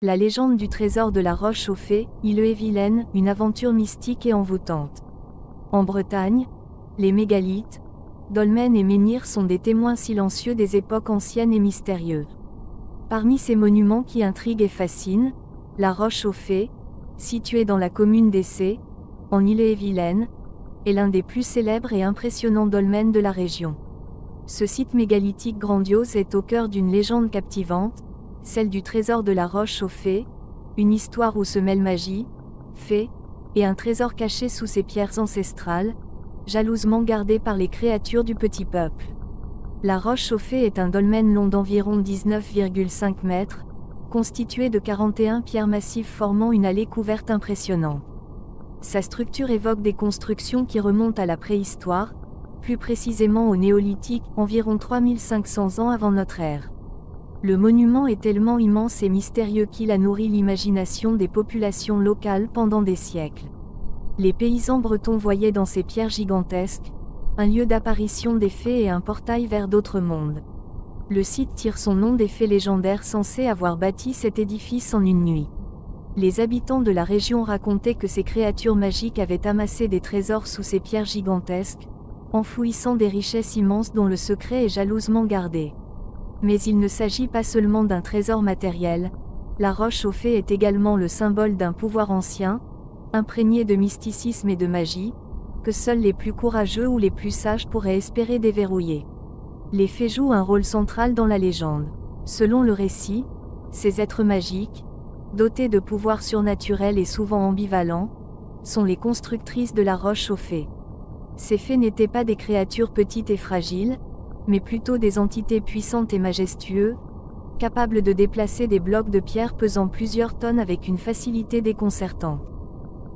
La légende du trésor de la Roche-Chauffée, Ille-et-Vilaine, une aventure mystique et envoûtante. En Bretagne, les mégalithes, dolmens et menhirs sont des témoins silencieux des époques anciennes et mystérieuses. Parmi ces monuments qui intriguent et fascinent, la Roche-Chauffée, située dans la commune d'Essé, en Ille-et-Vilaine, est l'un des plus célèbres et impressionnants dolmens de la région. Ce site mégalithique grandiose est au cœur d'une légende captivante, celle du trésor de la Roche-Chauffée, une histoire où se mêlent magie, fées, et un trésor caché sous ses pierres ancestrales, jalousement gardé par les créatures du petit peuple. La Roche-Chauffée est un dolmen long d'environ 19,5 mètres, constitué de 41 pierres massives formant une allée couverte impressionnante. Sa structure évoque des constructions qui remontent à la préhistoire, plus précisément au néolithique, environ 3500 ans avant notre ère. Le monument est tellement immense et mystérieux qu'il a nourri l'imagination des populations locales pendant des siècles. Les paysans bretons voyaient dans ces pierres gigantesques un lieu d'apparition des fées et un portail vers d'autres mondes. Le site tire son nom des fées légendaires censées avoir bâti cet édifice en une nuit. Les habitants de la région racontaient que ces créatures magiques avaient amassé des trésors sous ces pierres gigantesques, enfouissant des richesses immenses dont le secret est jalousement gardé. Mais il ne s'agit pas seulement d'un trésor matériel, la Roche-Chauffée est également le symbole d'un pouvoir ancien, imprégné de mysticisme et de magie, que seuls les plus courageux ou les plus sages pourraient espérer déverrouiller. Les fées jouent un rôle central dans la légende. Selon le récit, ces êtres magiques, dotés de pouvoirs surnaturels et souvent ambivalents, sont les constructrices de la Roche-Chauffée. Ces fées n'étaient pas des créatures petites et fragiles, mais plutôt des entités puissantes et majestueuses, capables de déplacer des blocs de pierre pesant plusieurs tonnes avec une facilité déconcertante.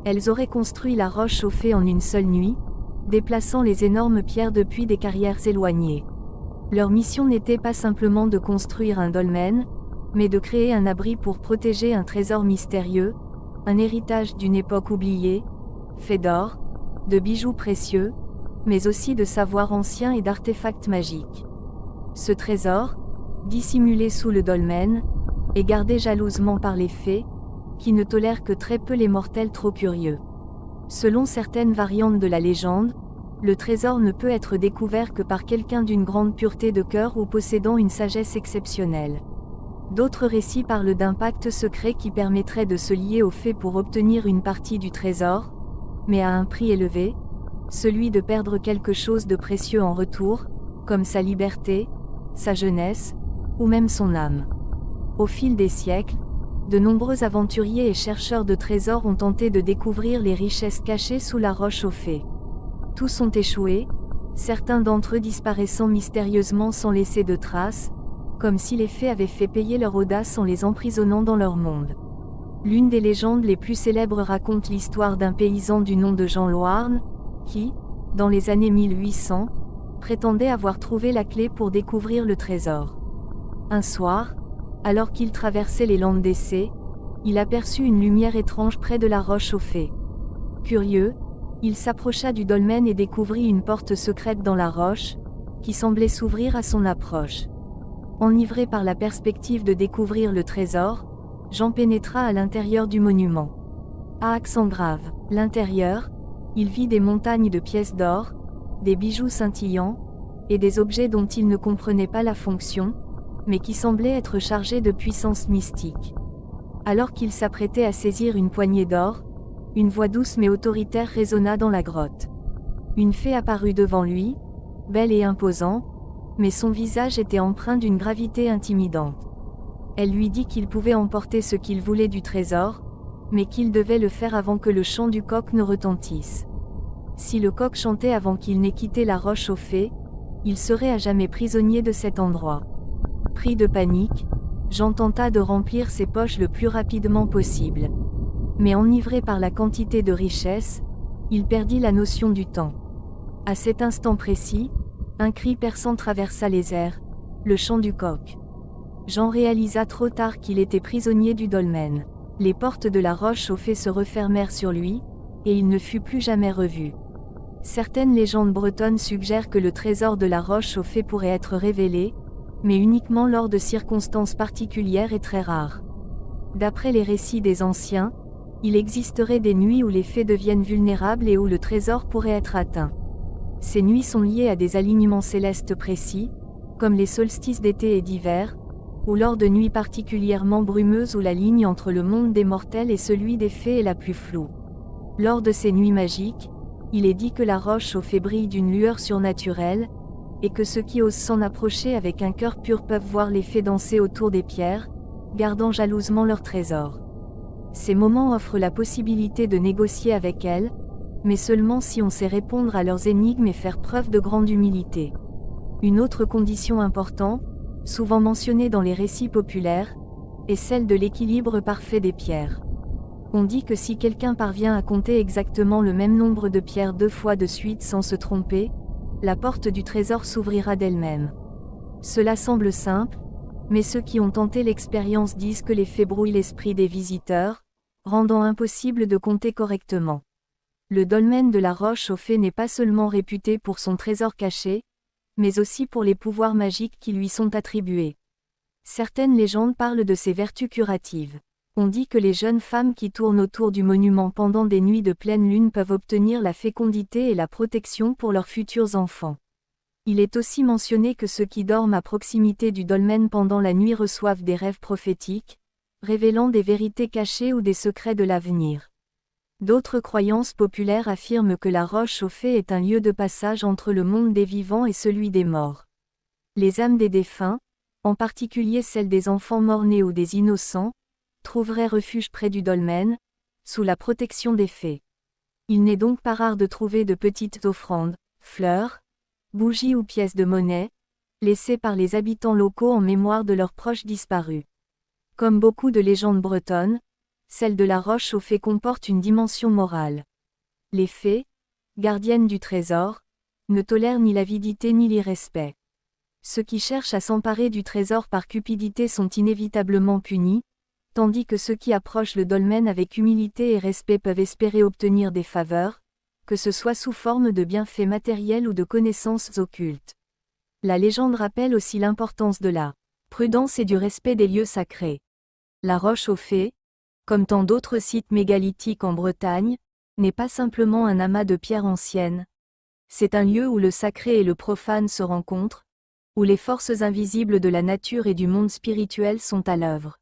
Elles auraient construit la Roche-Chauffée en une seule nuit, déplaçant les énormes pierres depuis des carrières éloignées. Leur mission n'était pas simplement de construire un dolmen, mais de créer un abri pour protéger un trésor mystérieux, un héritage d'une époque oubliée, fait d'or, de bijoux précieux, mais aussi de savoirs anciens et d'artefacts magiques. Ce trésor, dissimulé sous le dolmen, est gardé jalousement par les fées, qui ne tolèrent que très peu les mortels trop curieux. Selon certaines variantes de la légende, le trésor ne peut être découvert que par quelqu'un d'une grande pureté de cœur ou possédant une sagesse exceptionnelle. D'autres récits parlent d'un pacte secret qui permettrait de se lier aux fées pour obtenir une partie du trésor, mais à un prix élevé, celui de perdre quelque chose de précieux en retour, comme sa liberté, sa jeunesse, ou même son âme. Au fil des siècles, de nombreux aventuriers et chercheurs de trésors ont tenté de découvrir les richesses cachées sous la Roche-Chauffée. Tous ont échoué, certains d'entre eux disparaissant mystérieusement sans laisser de traces, comme si les fées avaient fait payer leur audace en les emprisonnant dans leur monde. L'une des légendes les plus célèbres raconte l'histoire d'un paysan du nom de Jean Louarn, qui, dans les années 1800, prétendait avoir trouvé la clé pour découvrir le trésor. Un soir, alors qu'il traversait les landes d'Essé, il aperçut une lumière étrange près de la Roche-Chauffée. Curieux, il s'approcha du dolmen et découvrit une porte secrète dans la roche, qui semblait s'ouvrir à son approche. Enivré par la perspective de découvrir le trésor, Jean pénétra à l'intérieur du monument. À accent grave, l'intérieur, il vit des montagnes de pièces d'or, des bijoux scintillants, et des objets dont il ne comprenait pas la fonction, mais qui semblaient être chargés de puissance mystique. Alors qu'il s'apprêtait à saisir une poignée d'or, une voix douce mais autoritaire résonna dans la grotte. Une fée apparut devant lui, belle et imposante, mais son visage était empreint d'une gravité intimidante. Elle lui dit qu'il pouvait emporter ce qu'il voulait du trésor, mais qu'il devait le faire avant que le chant du coq ne retentisse. Si le coq chantait avant qu'il n'ait quitté la Roche-Chauffée, il serait à jamais prisonnier de cet endroit. Pris de panique, Jean tenta de remplir ses poches le plus rapidement possible. Mais enivré par la quantité de richesses, il perdit la notion du temps. À cet instant précis, un cri perçant traversa les airs, le chant du coq. Jean réalisa trop tard qu'il était prisonnier du dolmen. Les portes de la Roche-Chauffée se refermèrent sur lui, et il ne fut plus jamais revu. Certaines légendes bretonnes suggèrent que le trésor de la Roche-Chauffée pourrait être révélé, mais uniquement lors de circonstances particulières et très rares. D'après les récits des anciens, il existerait des nuits où les fées deviennent vulnérables et où le trésor pourrait être atteint. Ces nuits sont liées à des alignements célestes précis, comme les solstices d'été et d'hiver, ou lors de nuits particulièrement brumeuses où la ligne entre le monde des mortels et celui des fées est la plus floue. Lors de ces nuits magiques, il est dit que la roche aux fées brille d'une lueur surnaturelle, et que ceux qui osent s'en approcher avec un cœur pur peuvent voir les fées danser autour des pierres, gardant jalousement leur trésor. Ces moments offrent la possibilité de négocier avec elles, mais seulement si on sait répondre à leurs énigmes et faire preuve de grande humilité. Une autre condition importante, souvent mentionnée dans les récits populaires, est celle de l'équilibre parfait des pierres. On dit que si quelqu'un parvient à compter exactement le même nombre de pierres 2 fois de suite sans se tromper, la porte du trésor s'ouvrira d'elle-même. Cela semble simple, mais ceux qui ont tenté l'expérience disent que les fées brouillent l'esprit des visiteurs, rendant impossible de compter correctement. Le dolmen de la roche aux fées n'est pas seulement réputé pour son trésor caché, mais aussi pour les pouvoirs magiques qui lui sont attribués. Certaines légendes parlent de ses vertus curatives. On dit que les jeunes femmes qui tournent autour du monument pendant des nuits de pleine lune peuvent obtenir la fécondité et la protection pour leurs futurs enfants. Il est aussi mentionné que ceux qui dorment à proximité du dolmen pendant la nuit reçoivent des rêves prophétiques, révélant des vérités cachées ou des secrets de l'avenir. D'autres croyances populaires affirment que la roche aux fées est un lieu de passage entre le monde des vivants et celui des morts. Les âmes des défunts, en particulier celles des enfants morts-nés ou des innocents, trouveraient refuge près du dolmen, sous la protection des fées. Il n'est donc pas rare de trouver de petites offrandes, fleurs, bougies ou pièces de monnaie, laissées par les habitants locaux en mémoire de leurs proches disparus. Comme beaucoup de légendes bretonnes, celle de la roche aux fées comporte une dimension morale. Les fées, gardiennes du trésor, ne tolèrent ni l'avidité ni l'irrespect. Ceux qui cherchent à s'emparer du trésor par cupidité sont inévitablement punis, tandis que ceux qui approchent le dolmen avec humilité et respect peuvent espérer obtenir des faveurs, que ce soit sous forme de bienfaits matériels ou de connaissances occultes. La légende rappelle aussi l'importance de la prudence et du respect des lieux sacrés. La roche aux fées, comme tant d'autres sites mégalithiques en Bretagne, n'est pas simplement un amas de pierres anciennes. C'est un lieu où le sacré et le profane se rencontrent, où les forces invisibles de la nature et du monde spirituel sont à l'œuvre.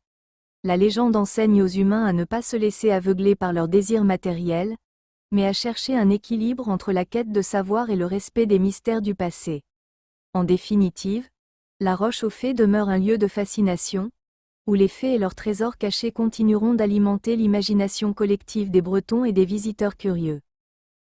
La légende enseigne aux humains à ne pas se laisser aveugler par leurs désirs matériels, mais à chercher un équilibre entre la quête de savoir et le respect des mystères du passé. En définitive, la roche aux fées demeure un lieu de fascination, où les fées et leurs trésors cachés continueront d'alimenter l'imagination collective des Bretons et des visiteurs curieux.